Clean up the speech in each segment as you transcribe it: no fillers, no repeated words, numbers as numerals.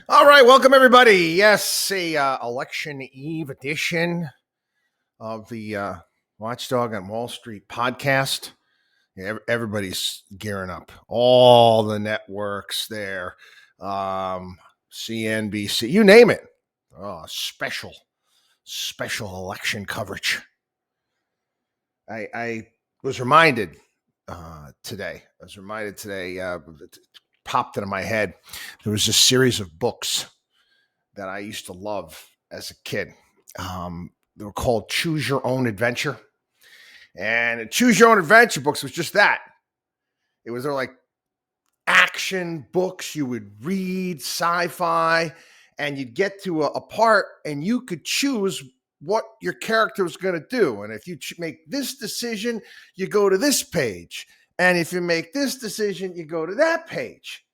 All right, welcome everybody. Yes, election eve edition of the Watchdog on Wall Street podcast. Yeah, everybody's gearing up. All the networks there, CNBC, you name it. Oh, special election coverage. I was reminded today. It popped into my head. There was a series of books that I used to love as a kid. They were called Choose Your Own Adventure. And Choose Your Own Adventure books was just that. They're like action books you would read, sci-fi, and you'd get to a part and you could choose what your character was going to do. And if you make this decision, you go to this page. And if you make this decision, you go to that page.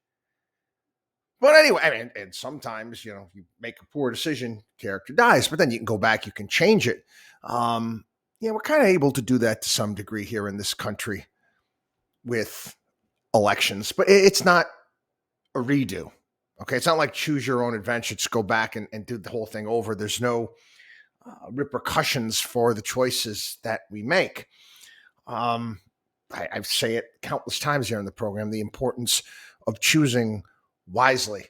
But anyway, I mean, and sometimes, you make a poor decision, character dies, but then you can go back, you can change it. We're kind of able to do that to some degree here in this country with elections, but it's not a redo. Okay. It's not like Choose Your Own Adventure. Just go back and do the whole thing over. There's no repercussions for the choices that we make. I say it countless times here in the program, the importance of choosing wisely,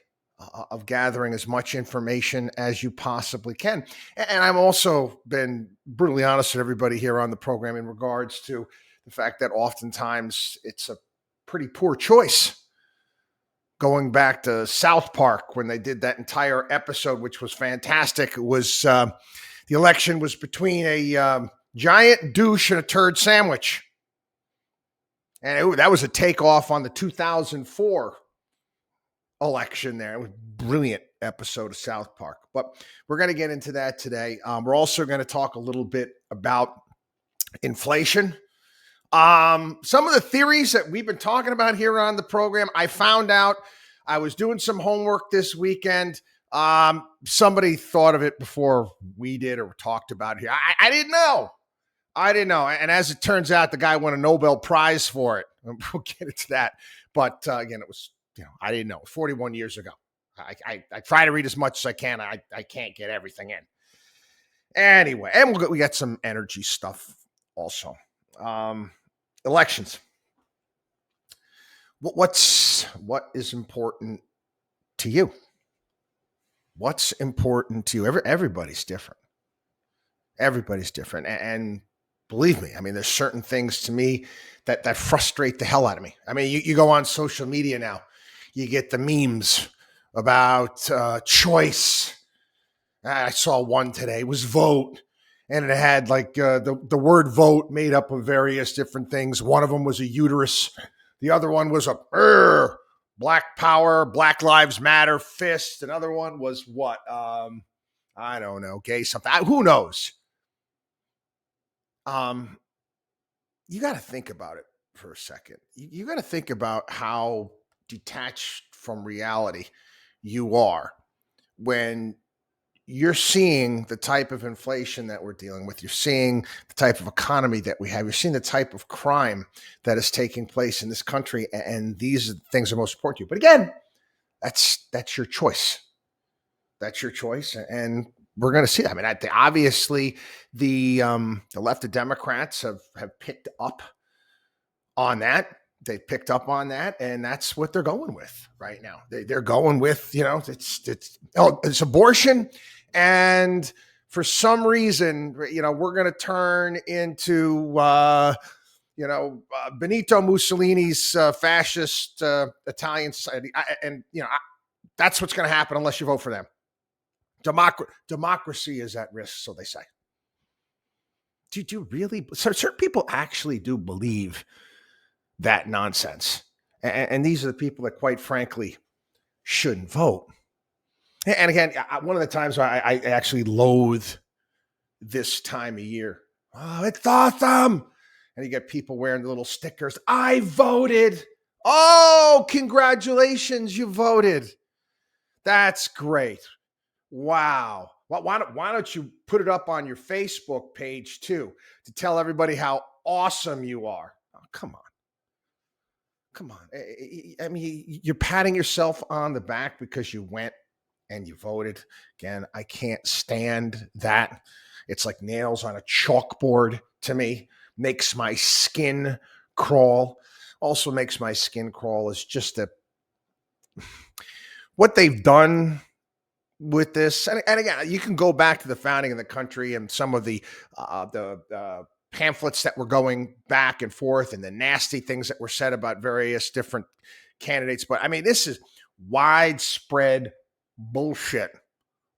of gathering as much information as you possibly can. And I've also been brutally honest with everybody here on the program in regards to the fact that oftentimes it's a pretty poor choice. Going back to South Park when they did that entire episode, which was fantastic, it was the election was between a giant douche and a turd sandwich. And that was a takeoff on the 2004 election there. It was a brilliant episode of South Park, but we're going to get into that today. We're also going to talk a little bit about inflation. Some of the theories that we've been talking about here on the program, I found out I was doing some homework this weekend. Somebody thought of it before we did or talked about it here. I didn't know. And as it turns out, the guy won a Nobel Prize for it. We'll get into that. But again, it was, I didn't know. 41 years ago. I try to read as much as I can. I can't get everything in. Anyway, and we got some energy stuff also. Elections. What is important to you? What's important to you? Everybody's different. Everybody's different. And believe me, I mean, there's certain things to me that frustrate the hell out of me. I mean, you go on social media now, you get the memes about choice. I saw one today, it was vote. And it had like the word vote made up of various different things. One of them was a uterus. The other one was a Black Power, Black Lives Matter fist. Another one was what? I don't know, gay something. Who knows? You got to think about it for a second. You got to think about how detached from reality you are when you're seeing the type of inflation that we're dealing with. You're seeing the type of economy that we have. You're seeing the type of crime that is taking place in this country. And these things are most important to you. But again, that's your choice. That's your choice. And we're going to see that. I mean, obviously the left of Democrats have picked up on that. They picked up on that, and that's what they're going with right now. They're going with, it's abortion. And for some reason, we're going to turn into, Benito Mussolini's fascist Italian society. That's what's going to happen unless you vote for them. Democracy is at risk, so they say. Do you really? Certain people actually do believe that nonsense. And these are the people that, quite frankly, shouldn't vote. And again, one of the times where I actually loathe this time of year. Oh, it's awesome. And you get people wearing the little stickers. I voted. Oh, congratulations, you voted. That's great. Wow. Why don't you put it up on your Facebook page too to tell everybody how awesome you are? Oh, come on. I mean, you're patting yourself on the back because you went and you voted. Again, I can't stand that. It's like nails on a chalkboard to me. Makes my skin crawl. Also makes my skin crawl is just what they've done with this. And again, you can go back to the founding of the country and some of the pamphlets that were going back and forth and the nasty things that were said about various different candidates. But I mean, this is widespread bullshit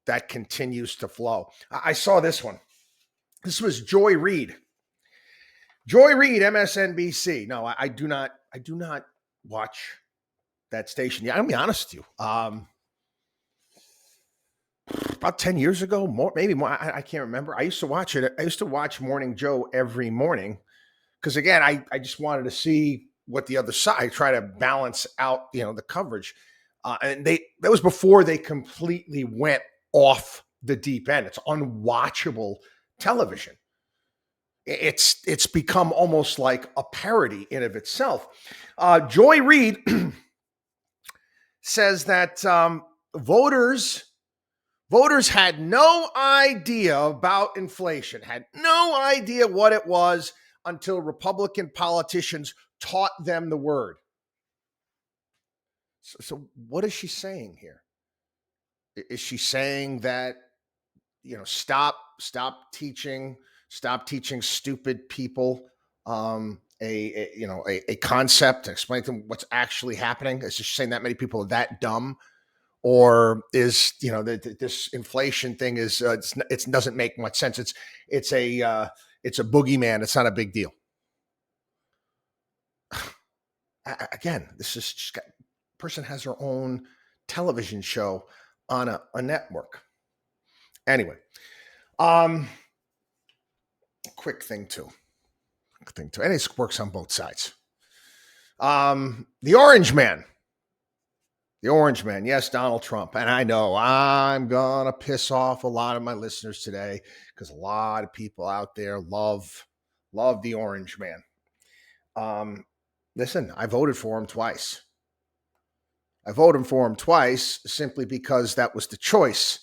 that continues to flow. I saw this one. This was Joy Reid. Joy Reid, MSNBC. No, I do not watch that station. Yeah, I'm gonna be honest with you. About 10 years ago, maybe more. I can't remember. I used to watch it. I used to watch Morning Joe every morning because, again, I just wanted to see what the other side, try to balance out, the coverage. And that was before they completely went off the deep end. It's unwatchable television. It's become almost like a parody in of itself. Joy Reid says that voters had no idea about inflation, had no idea what it was until Republican politicians taught them the word. So what is she saying here? Is she saying that, stop teaching stupid people a concept and explain to them what's actually happening? Is she saying that many people are that dumb? Or is this inflation thing is it doesn't make much sense. It's a boogeyman. It's not a big deal. Again, this is just person has her own television show on a network. Anyway, quick thing too, and it works on both sides. The Orange Man. The Orange Man, yes, Donald Trump. And I know I'm going to piss off a lot of my listeners today because a lot of people out there love the Orange Man. Listen, I voted for him twice. I voted for him twice simply because that was the choice.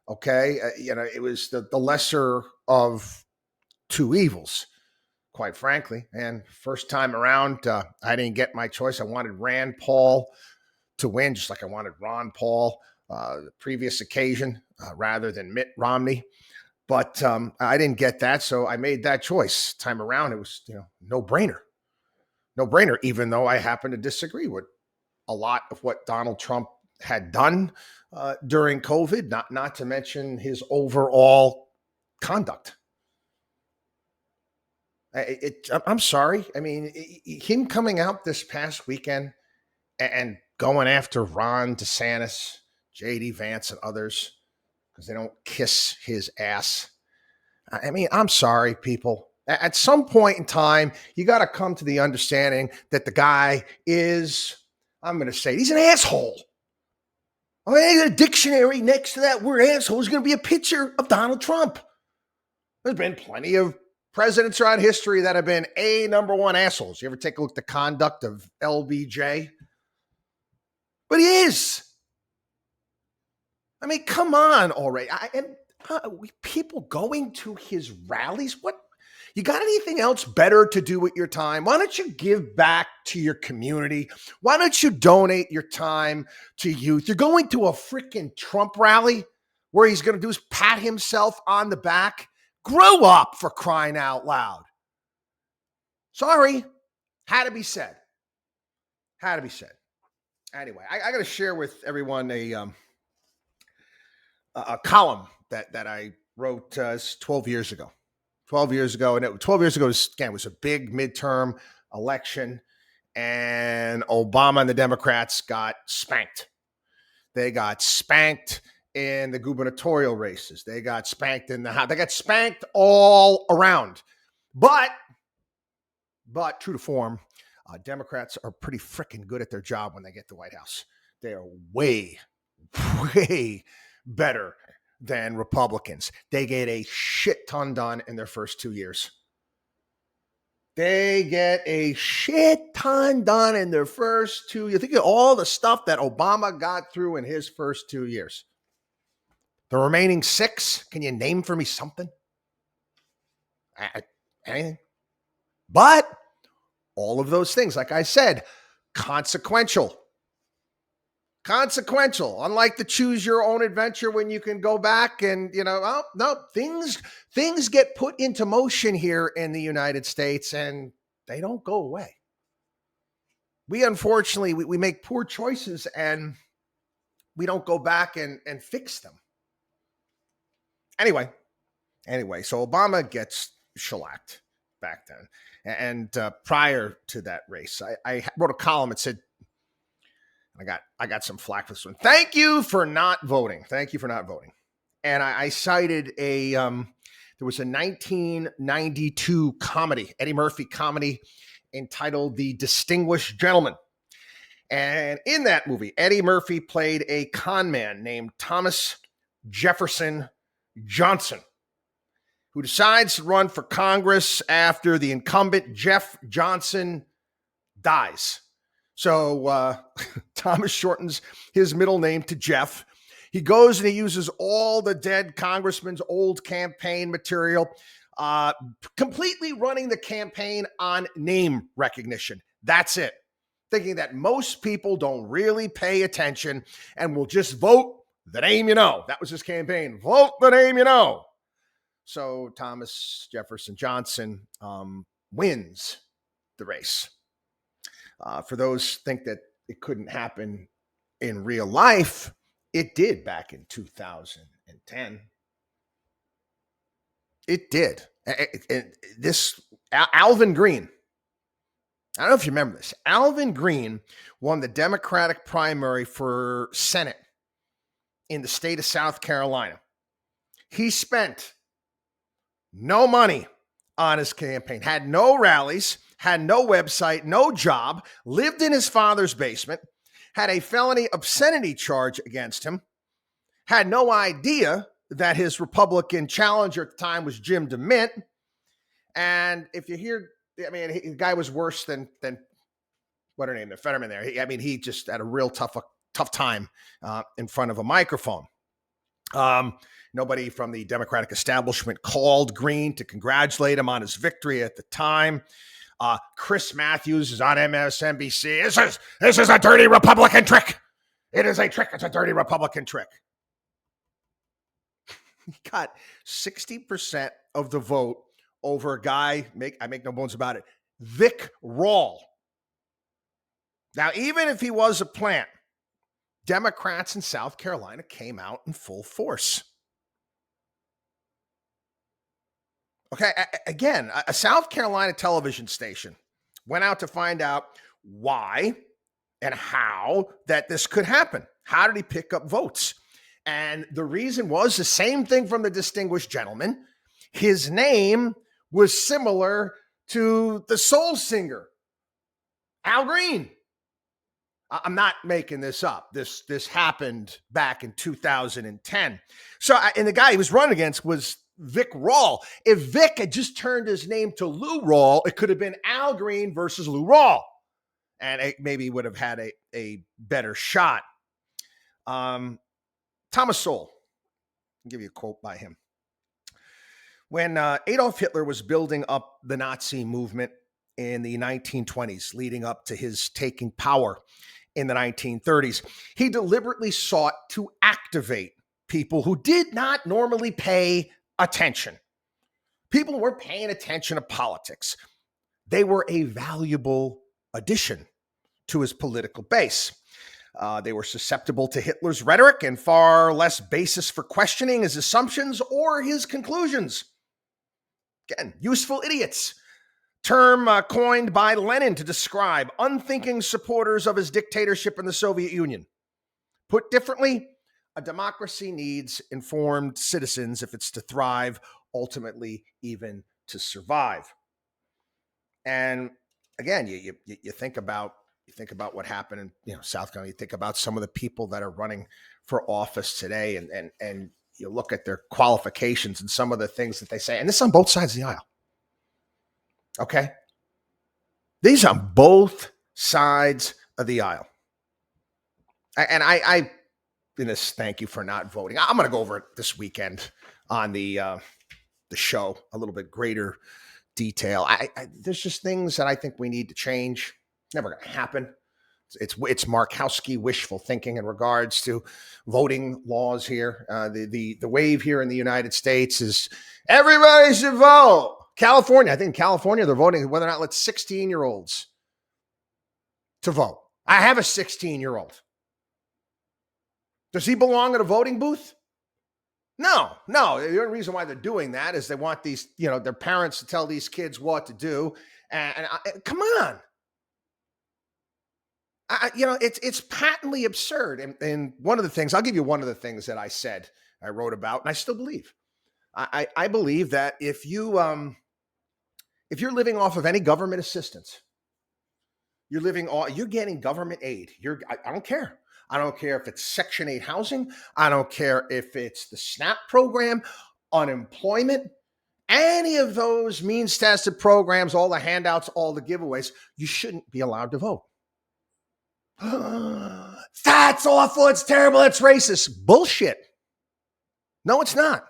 Okay. It was the lesser of two evils, quite frankly. And first time around, I didn't get my choice. I wanted Rand Paul to win, just like I wanted Ron Paul the previous occasion, rather than Mitt Romney. But I didn't get that, so I made that choice. Time around, it was no brainer, even though I happen to disagree with a lot of what Donald Trump had done during COVID, not to mention his overall conduct. I'm sorry. I mean, him coming out this past weekend and going after Ron DeSantis, J.D. Vance, and others because they don't kiss his ass. I mean, I'm sorry, people. At some point in time, you got to come to the understanding that the guy is, I'm going to say, he's an asshole. I mean, a dictionary next to that word asshole is going to be a picture of Donald Trump. There's been plenty of presidents throughout history that have been number one assholes. You ever take a look at the conduct of LBJ? But he is. I mean, come on already. People going to his rallies, what? You got anything else better to do with your time? Why don't you give back to your community? Why don't you donate your time to youth? You're going to a freaking Trump rally where he's going to do is pat himself on the back. Grow up, for crying out loud. Sorry. Had to be said. Anyway, I got to share with everyone a column that I wrote 12 years ago. 12 years ago, and 12 years ago was a big midterm election, and Obama and the Democrats got spanked. They got spanked in the gubernatorial races. They got spanked in the House. They got spanked all around. But true to form, Democrats are pretty freaking good at their job when they get to the White House. They are way, way better than Republicans. They get a shit ton done in their first 2 years. They get a shit ton done in their first 2 years. Think of all the stuff that Obama got through in his first 2 years. The remaining 6, can you name for me something? Anything? But all of those things, like I said, consequential. Consequential, unlike the choose your own adventure when you can go back and, oh, no, things get put into motion here in the United States and they don't go away. We unfortunately, we make poor choices and we don't go back and fix them. Anyway, so Obama gets shellacked back then. And prior to that race, I wrote a column that said, I got some flack for this one. Thank you for not voting. And I cited there was a 1992 comedy, Eddie Murphy comedy entitled The Distinguished Gentleman. And in that movie, Eddie Murphy played a con man named Thomas Jefferson Johnson, who decides to run for Congress after the incumbent Jeff Johnson dies. So Thomas shortens his middle name to Jeff. He goes and he uses all the dead congressman's old campaign material, completely running the campaign on name recognition. That's it. Thinking that most people don't really pay attention and will just vote the name you know. That was his campaign. Vote the name you know. So Thomas Jefferson Johnson wins the race. For those who think that it couldn't happen in real life, it did back in 2010. It did. This Alvin Green, I don't know if you remember this. Alvin Green won the Democratic primary for Senate in the state of South Carolina. He spent no money on his campaign, had no rallies, had no website, no job, lived in his father's basement, had a felony obscenity charge against him, had no idea that his Republican challenger at the time was Jim DeMint. And if you hear, the guy was worse than what her name, the Fetterman there. He just had a real tough time in front of a microphone. Nobody from the Democratic establishment called Green to congratulate him on his victory at the time. Chris Matthews is on MSNBC. This is a dirty Republican trick. It is a trick. It's a dirty Republican trick. He got 60% of the vote over a guy, I make no bones about it, Vic Rawl. Now, even if he was a plant, Democrats in South Carolina came out in full force. Okay, again, a South Carolina television station went out to find out why and how that this could happen. How did he pick up votes? And the reason was the same thing from the distinguished gentleman. His name was similar to the soul singer, Al Green. I'm not making this up. This happened back in 2010. So, and the guy he was running against was Vic Rawl. If Vic had just turned his name to Lou Rawl, it could have been Al Green versus Lou Rawl. And it maybe would have had a better shot. Thomas Sowell, I'll give you a quote by him. When Adolf Hitler was building up the Nazi movement in the 1920s, leading up to his taking power in the 1930s, he deliberately sought to activate people who did not normally pay attention. People weren't paying attention to politics. They were a valuable addition to his political base. They were susceptible to Hitler's rhetoric and far less basis for questioning his assumptions or his conclusions. Again, useful idiots. Term coined by Lenin to describe unthinking supporters of his dictatorship in the Soviet Union. Put differently, a democracy needs informed citizens if it's to thrive, ultimately even to survive. And again, you think about what happened in South Carolina. You think about some of the people that are running for office today, and you look at their qualifications and some of the things that they say, and this is on both sides of the aisle. Okay, these are both sides of the aisle, and I in this thank you for not voting. I'm going to go over it this weekend on the show, a little bit greater detail. There's just things that I think we need to change. Never going to happen. It's Markowski wishful thinking in regards to voting laws here. The wave here in the United States is everybody should vote. California, I think in California they're voting whether or not let 16-year-olds to vote. I have a 16-year-old. Does he belong at a voting booth? No. The only reason why they're doing that is they want these, their parents to tell these kids what to do. And come on. It's patently absurd. And one of the things, I'll give you one of the things that I wrote about, and I still believe. I believe that if you're living off of any government assistance, you're getting government aid. I don't care. I don't care if it's Section 8 housing. I don't care if it's the SNAP program, unemployment, any of those means-tested programs, all the handouts, all the giveaways. You shouldn't be allowed to vote. That's awful. It's terrible. It's racist. Bullshit. No, it's not.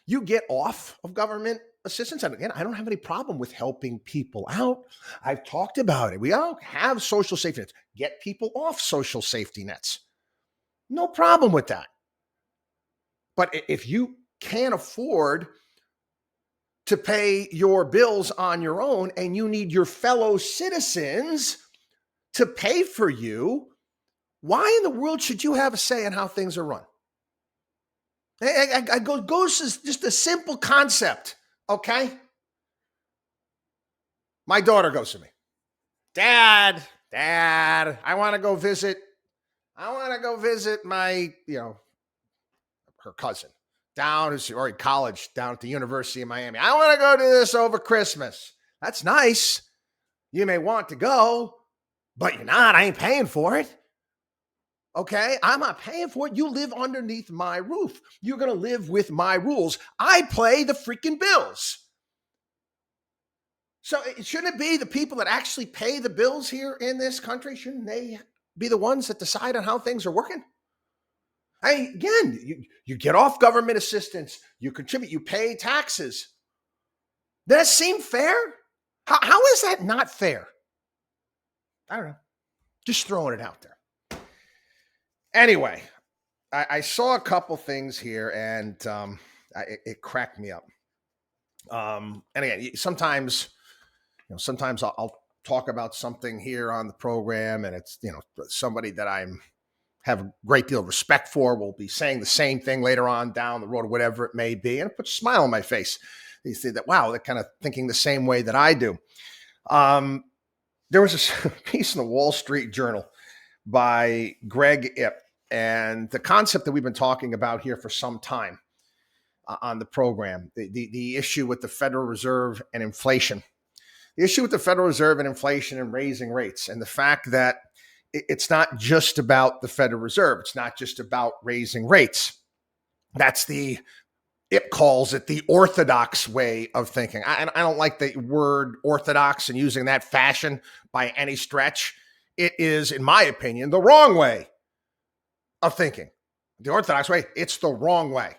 You get off of government assistance. And again, I don't have any problem with helping people out. I've talked about it. We don't have social safety nets. Get people off social safety nets. No problem with that. But if you can't afford to pay your bills on your own and you need your fellow citizens to pay for you, why in the world should you have a say in how things are run? Goes is just a simple concept, okay? My daughter goes to me, Dad, I want to go visit my, her cousin down, who's already college down at the University of Miami. I want to go do this over Christmas. That's nice. You may want to go, but you're not. I ain't paying for it. Okay, I'm not paying for it. You live underneath my roof. You're going to live with my rules. I play the freaking bills. So shouldn't it be the people that actually pay the bills here in this country? Shouldn't they be the ones that decide on how things are working? Again, you get off government assistance. You contribute. You pay taxes. Does that seem fair? How is that not fair? I don't know. Just throwing it out there. Anyway, I saw a couple things here, and it cracked me up. And again, sometimes I'll talk about something here on the program, and it's somebody that I have a great deal of respect for will be saying the same thing later on down the road, or whatever it may be, and it puts a smile on my face. You see that, wow, they're kind of thinking the same way that I do. There was a piece in the Wall Street Journal by Greg Ip, and the concept that we've been talking about here for some time on the program, the issue with the Federal Reserve and inflation, and raising rates, and the fact that it's not just about the Federal Reserve. It's not just about raising rates. That's Ip calls it the orthodox way of thinking. I don't like the word orthodox and using that fashion by any stretch. It is, in my opinion, the wrong way of thinking. The orthodox way, it's the wrong way.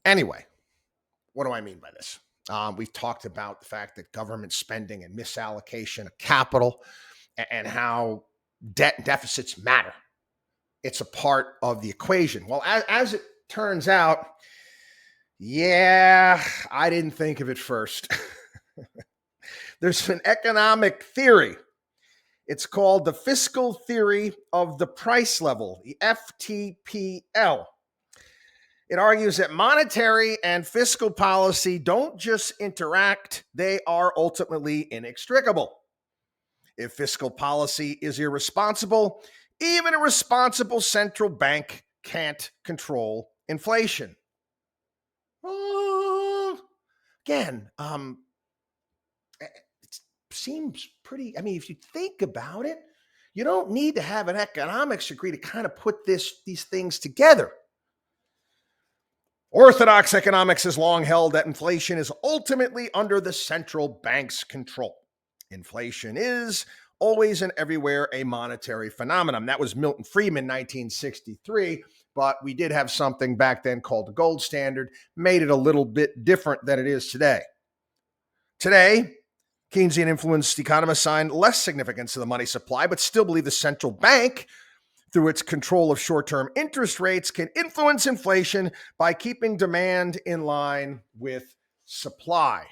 Anyway, what do I mean by this? We've talked about the fact that government spending and misallocation of capital and how debt deficits matter. It's a part of the equation. Well, as it turns out, yeah, I didn't think of it first. There's an economic theory. It's called the fiscal theory of the price level, the FTPL. It argues that monetary and fiscal policy don't just interact, they are ultimately inextricable. If fiscal policy is irresponsible, even a responsible central bank can't control inflation. Again, it seems pretty, if you think about it, you don't need to have an economics degree to kind of put these things together. Orthodox economics has long held that inflation is ultimately under the central bank's control. Inflation is always and everywhere a monetary phenomenon. That was Milton Friedman, 1963, but we did have something back then called the gold standard, made it a little bit different than it is today. Today, Keynesian influenced economists assign less significance to the money supply, but still believe the central bank, through its control of short-term interest rates, can influence inflation by keeping demand in line with supply.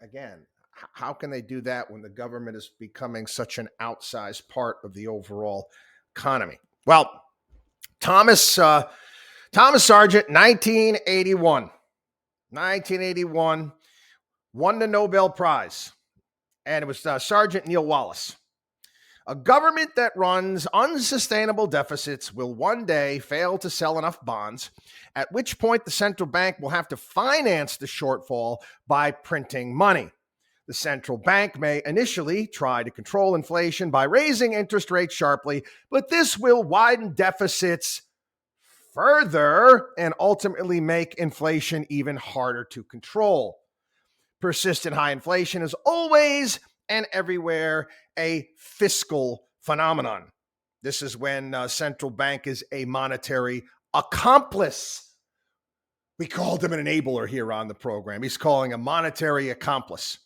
Again, how can they do that when the government is becoming such an outsized part of the overall economy? Well, Thomas Sargent, 1981, won the Nobel Prize, and it was Sergeant Neil Wallace. A government that runs unsustainable deficits will one day fail to sell enough bonds, at which point the central bank will have to finance the shortfall by printing money. The central bank may initially try to control inflation by raising interest rates sharply, but this will widen deficits further and ultimately make inflation even harder to control. Persistent high inflation is always and everywhere a fiscal phenomenon. This is when central bank is a monetary accomplice. We called him an enabler here on the program. He's calling a monetary accomplice.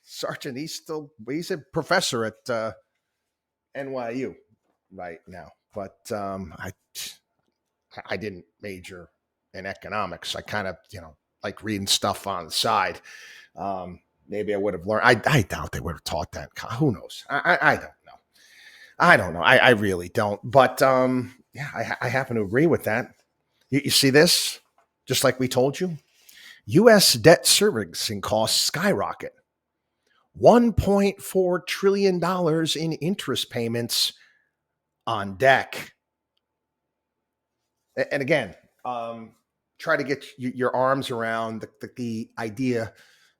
Sergeant, he's a professor at NYU right now, but I didn't major in economics. I kind of, like reading stuff on the side. Maybe I would have learned. I doubt they would have taught that. Who knows? I don't know. I don't know. I really don't. But yeah, I happen to agree with that. You see this? Just like we told you, U.S. debt servicing costs skyrocket. $1.4 trillion in interest payments on deck. And again, try to get your arms around the idea,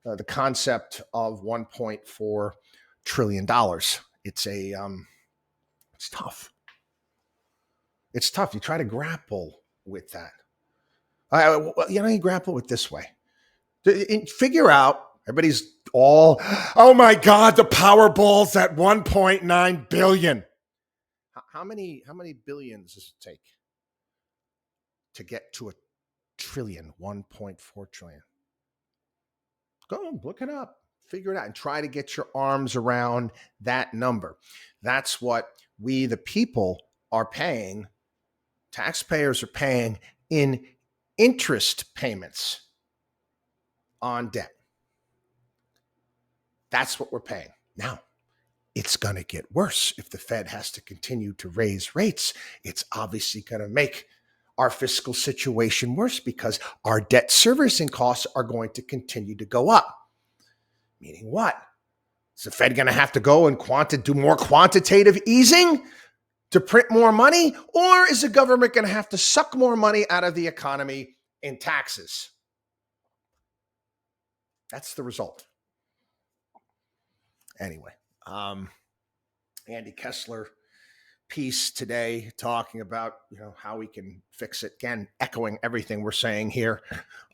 the concept of $1.4 trillion. It's tough. It's tough. You try to grapple with that. You grapple with this way. Figure out, everybody's all, oh my God, the Powerball's at 1.9 billion. How many billions does it take to get to a trillion, 1.4 trillion? Go look it up, figure it out, and try to get your arms around that number. That's what we, the people, are paying. Taxpayers are paying in interest payments on debt. That's what we're paying. Now, it's going to get worse if the Fed has to continue to raise rates. It's obviously going to make our fiscal situation worse because our debt servicing costs are going to continue to go up. Meaning what? Is the Fed going to have to go and do more quantitative easing to print more money? Or is the government going to have to suck more money out of the economy in taxes? That's the result. Anyway, Andy Kessler piece today talking about how we can fix it. Again, echoing everything we're saying here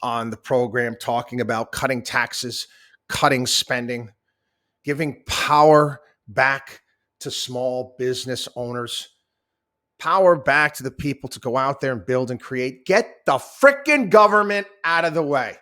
on the program, talking about cutting taxes, cutting spending, giving power back to small business owners, power back to the people to go out there and build and create. Get the frickin' government out of the way.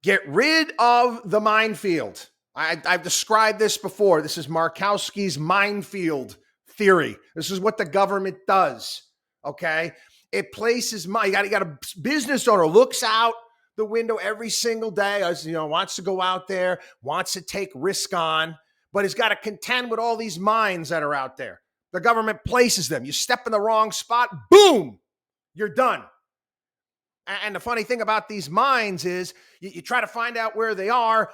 Get rid of the minefield. I've described this before. This is Markowski's minefield theory. This is what the government does, okay? It places money. You got a business owner looks out the window every single day, wants to go out there, wants to take risk on, but he's got to contend with all these mines that are out there. The government places them. You step in the wrong spot, boom, you're done. And the funny thing about these mines is you try to find out where they are.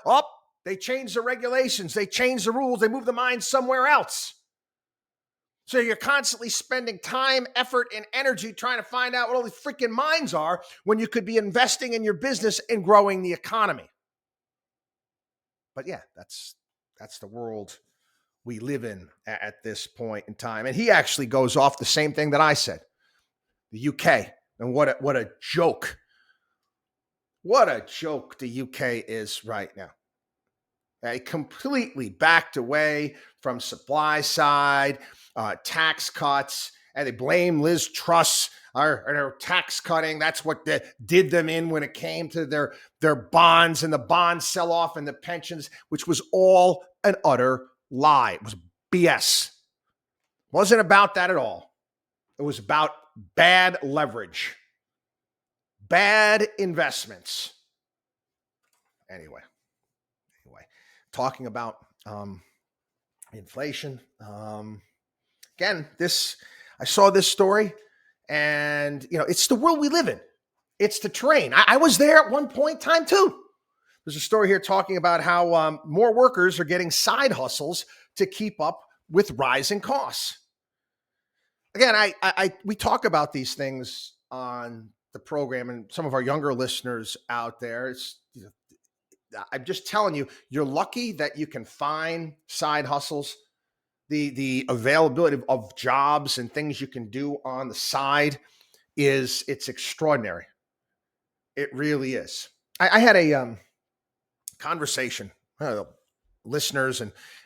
They change the regulations. They change the rules. They move the mines somewhere else. So you're constantly spending time, effort, and energy trying to find out what all these freaking mines are when you could be investing in your business and growing the economy. But yeah, that's the world we live in at this point in time. And he actually goes off the same thing that I said. The UK, and what a joke What a joke the UK is right now. They completely backed away from supply side tax cuts, and they blame Liz Truss or tax cutting. That's what did them in when it came to their bonds and the bond sell off and the pensions, which was all an utter lie. It was BS. It wasn't about that at all. It was about bad leverage, bad investments. Anyway, talking about inflation. Again, I saw this story, and it's the world we live in. It's the terrain. I was there at one point in time too. There's a story here talking about how more workers are getting side hustles to keep up with rising costs. Again, we talk about these things on the program, and some of our younger listeners out there, I'm just telling you, you're lucky that you can find side hustles. The availability of jobs and things you can do on the side it's extraordinary. It really is. I had a conversation, listeners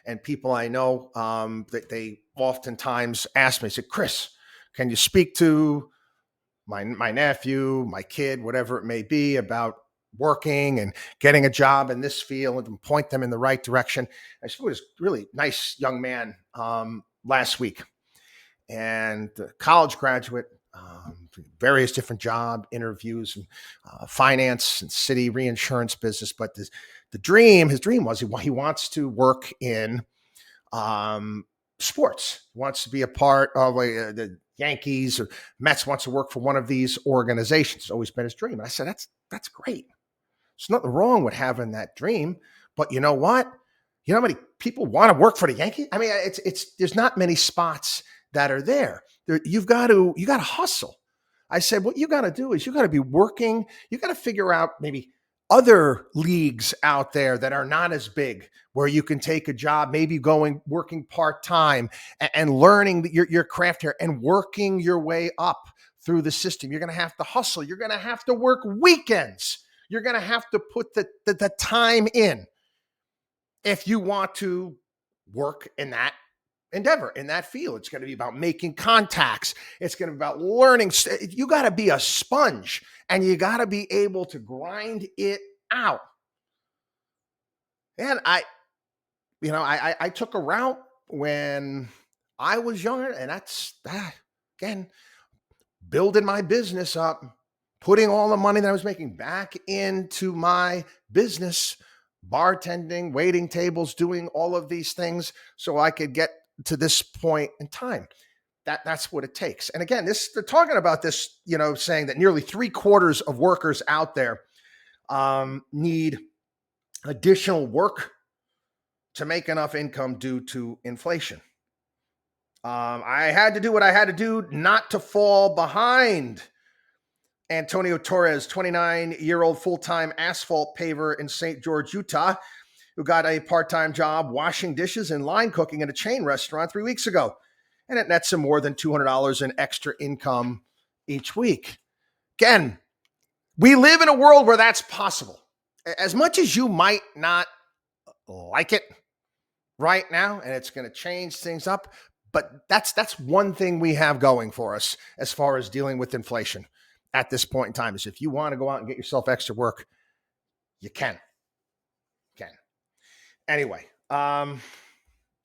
and people I know, that they oftentimes ask me, say, Chris, can you speak to my nephew, my kid, whatever it may be, about working and getting a job in this field and point them in the right direction. I spoke to this really nice young man last week, and college graduate, various different job interviews, and finance and city reinsurance business. But his dream was he wants to work in sports, wants to be a part of the Yankees or Mets, wants to work for one of these organizations. It's always been his dream. And I said, that's great. There's nothing wrong with having that dream, but you know what? You know how many people want to work for the Yankees? I mean, there's not many spots that are there. You got to hustle. I said, what you got to do is you got to be working. You got to figure out maybe other leagues out there that are not as big, where you can take a job, maybe working part-time and learning your craft here and working your way up through the system. You're going to have to hustle. You're going to have to work weekends. You're going to have to put the time in if you want to work in that endeavor, in that field. It's going to be about making contacts. It's going to be about learning. You got to be a sponge, and you got to be able to grind it out. And I took a route when I was younger, and that's, again, building my business up, putting all the money that I was making back into my business, bartending, waiting tables, doing all of these things so I could get to this point in time. That's what it takes. And again, they're talking about this, saying that nearly 3/4 of workers out there need additional work to make enough income due to inflation. I had to do what I had to do not to fall behind. Antonio Torres, 29-year-old full-time asphalt paver in St. George, Utah, who got a part-time job washing dishes and line cooking at a chain restaurant 3 weeks ago. And it nets him more than $200 in extra income each week. Again, we live in a world where that's possible. As much as you might not like it right now, and it's going to change things up, but that's one thing we have going for us as far as dealing with inflation at this point in time, is if you want to go out and get yourself extra work, you can. Anyway,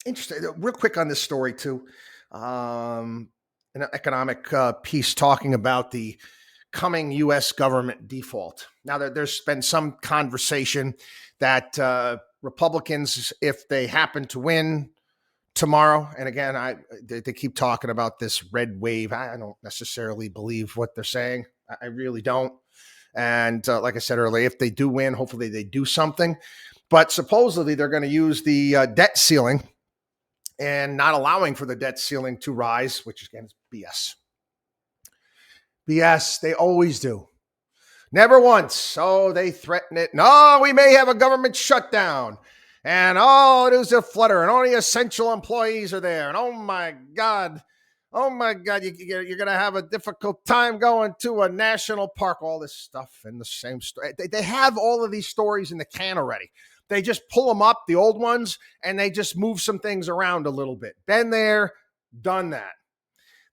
interesting. Real quick on this story too. An economic piece talking about the coming U.S. government default. Now, there's been some conversation that Republicans, if they happen to win tomorrow, and again, they keep talking about this red wave. I don't necessarily believe what they're saying. I really don't. And like I said earlier, if they do win, hopefully they do something. But supposedly they're going to use the debt ceiling and not allowing for the debt ceiling to rise, which again is BS. BS, they always do. Never once. Oh, they threaten it. No, we may have a government shutdown. And it is a flutter, and only essential employees are there. And oh my God, Oh my God, you're going to have a difficult time going to a national park. All this stuff in the same story. They have all of these stories in the can already. They just pull them up, the old ones, and they just move some things around a little bit. Been there, done that.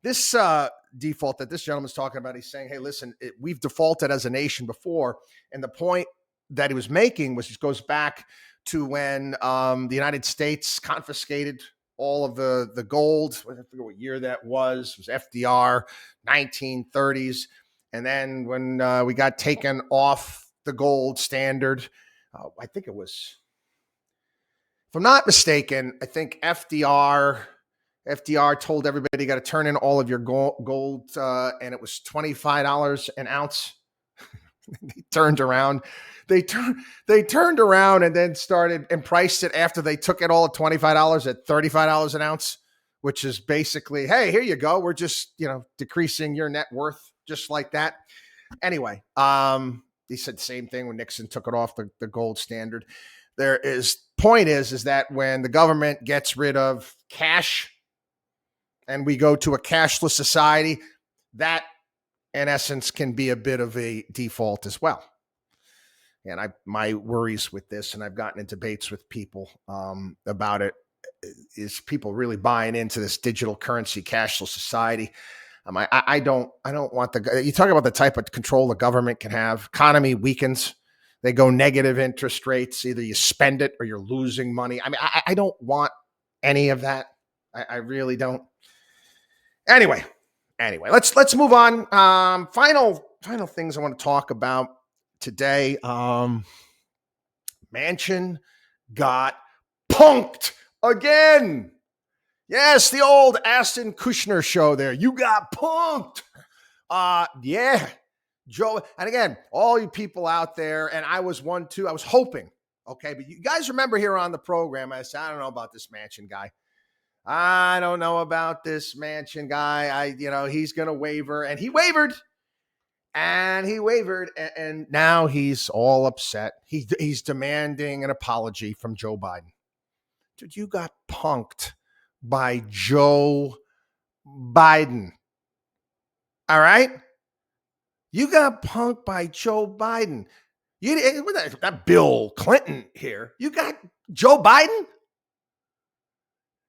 This default that this gentleman's talking about, he's saying, hey, listen, we've defaulted as a nation before. And the point that he was making was just goes back to when the United States confiscated all of the gold. I forget what year that was. It was FDR, 1930s. And then when we got taken off the gold standard, I think it was, if I'm not mistaken, I think FDR told everybody you got to turn in all of your gold and it was $25 an ounce. They turned around. They turned around and then started and priced it after they took it all at $25 at $35 an ounce, which is basically, hey, here you go. We're just, decreasing your net worth just like that. Anyway, he said the same thing when Nixon took it off the gold standard. Point is that when the government gets rid of cash and we go to a cashless society, that in essence can be a bit of a default as well. And my worries with this, and I've gotten in debates with people about it, is people really buying into this digital currency, cashless society. I don't want you talk about the type of control the government can have. Economy weakens. They go negative interest rates. Either you spend it or you're losing money. I don't want any of that. I really don't. Anyway, let's move on. Final things I want to talk about today. Manchin got punked again. Yes, the old Ashton Kutcher show there. You got punked. Yeah, Joe. And again, all you people out there, and I was one too. I was hoping. Okay, but you guys remember here on the program, I said, I don't know about this Manchin guy. I don't know about this Manchin guy. He's going to waver. And he wavered. And now he's all upset. He's demanding an apology from Joe Biden. Dude, you got punked by Joe Biden. All right? You got punked by Joe Biden. Not Bill Clinton here. You got Joe Biden?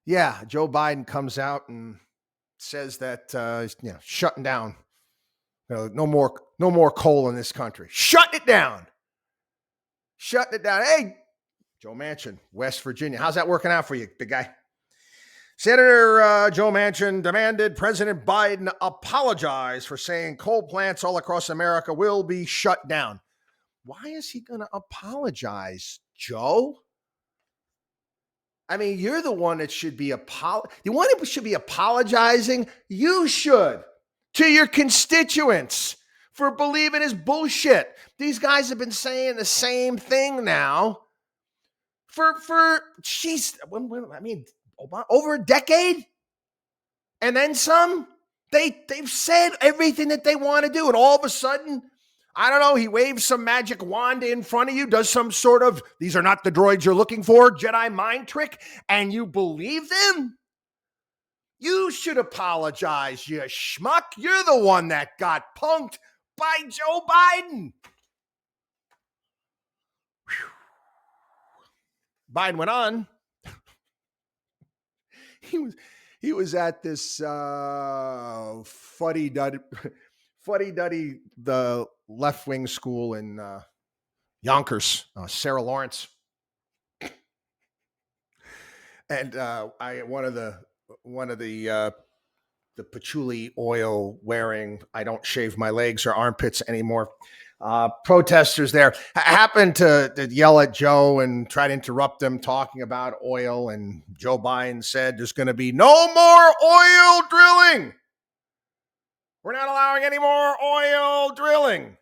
Yeah, Joe Biden comes out and says that shutting down. No more coal in this country. Shut it down. Hey, Joe Manchin, West Virginia. How's that working out for you, big guy? Senator Joe Manchin demanded President Biden apologize for saying coal plants all across America will be shut down. Why is he going to apologize, Joe? You're the one that should be the one who should be apologizing. You should to your constituents for believing his bullshit. These guys have been saying the same thing now for over a decade, and then some. They've said everything that they want to do, and all of a sudden, I don't know, he waves some magic wand in front of you, does some sort of, these are not the droids you're looking for, Jedi mind trick, and you believe them? You should apologize, you schmuck. You're the one that got punked by Joe Biden. Whew. Biden went on. He was at this fuddy-duddy, the left-wing school in Yonkers, Sarah Lawrence. And one of the patchouli oil wearing, I don't shave my legs or armpits anymore, protesters there happened to yell at Joe and try to interrupt him talking about oil. And Joe Biden said, there's going to be no more oil drilling. We're not allowing any more oil drilling.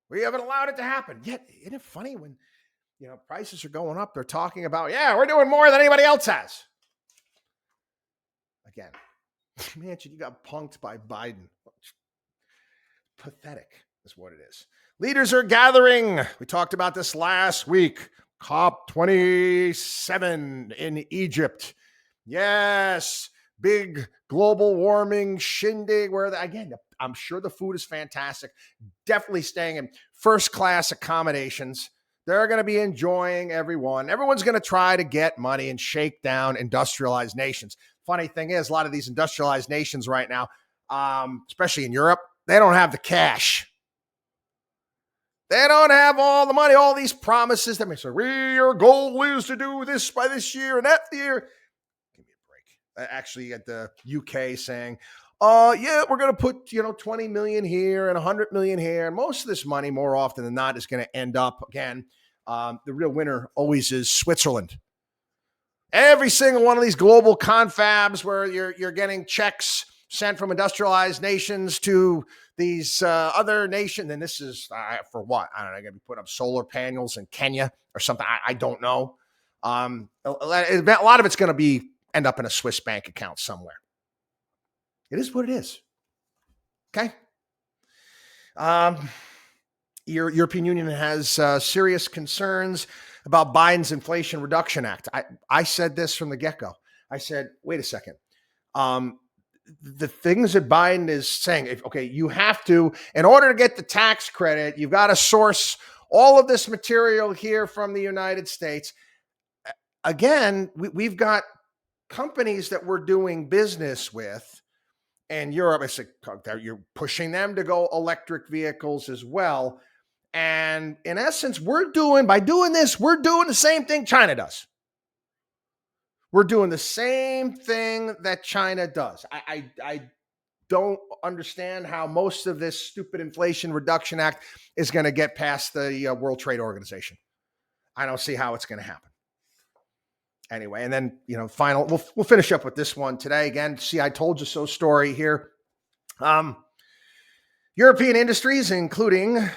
We haven't allowed it to happen. Yet, isn't it funny when, prices are going up, they're talking about, we're doing more than anybody else has. Again, Manchin, you got punked by Biden. Pathetic is what it is. Leaders are gathering. We talked about this last week. COP27 in Egypt. Yes, big global warming shindig where, again, I'm sure the food is fantastic. Definitely staying in first class accommodations. They're going to be enjoying everyone. Everyone's going to try to get money and shake down industrialized nations. Funny thing is, a lot of these industrialized nations right now, especially in Europe, they don't have the cash. They don't have all the money, all these promises that may say, your goal is to do this by this year and that year. Give me a break. Actually, at the UK saying, yeah, we're going to put, 20 million here and 100 million here. And most of this money, more often than not, is going to end up, again, the real winner always is Switzerland. Every single one of these global confabs where you're getting checks sent from industrialized nations to these other nations. And this is for what? I don't know, going to be put up solar panels in Kenya or something. I don't know. A lot of it's going to end up in a Swiss bank account somewhere. It is what it is. Okay. European Union has serious concerns about Biden's Inflation Reduction Act. I said this from the get-go. I said, wait a second. The things that Biden is saying, you have to, in order to get the tax credit, you've got to source all of this material here from the United States. Again, we've got companies that we're doing business with in Europe. I said, you're pushing them to go electric vehicles as well. And in essence, by doing this, we're doing the same thing China does. We're doing the same thing that China does. I don't understand how most of this stupid Inflation Reduction Act is going to get past the World Trade Organization. I don't see how it's going to happen. Anyway, and then, final, we'll finish up with this one today. Again, see, I told you so story here. European industries, including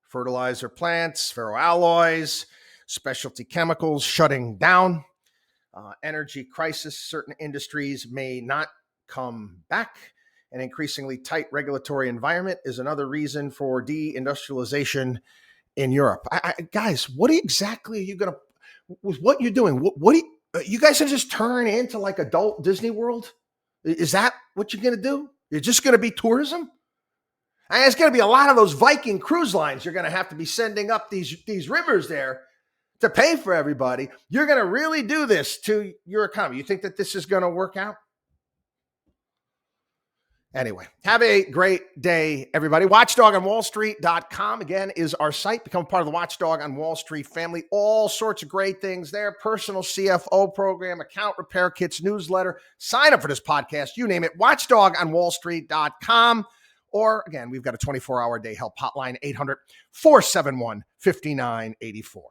fertilizer plants, ferroalloys, specialty chemicals shutting down. Energy crisis, certain industries may not come back. An increasingly tight regulatory environment is another reason for deindustrialization in Europe. Guys, what exactly are you going to, with what you're doing? What do you guys are just turn into like adult Disney World? Is that what you're going to do? You're just going to be tourism? It's going to be a lot of those Viking cruise lines. You're going to have to be sending up these rivers there to pay for everybody. You're going to really do this to your economy. You think that this is going to work out? Anyway, have a great day, everybody. WatchDogOnWallStreet.com, again, is our site. Become part of the Watchdog on Wall Street family. All sorts of great things there. Personal CFO program, account repair kits, newsletter. Sign up for this podcast. You name it. WatchDogOnWallStreet.com. Or, again, we've got a 24-hour day help hotline, 800-471-5984.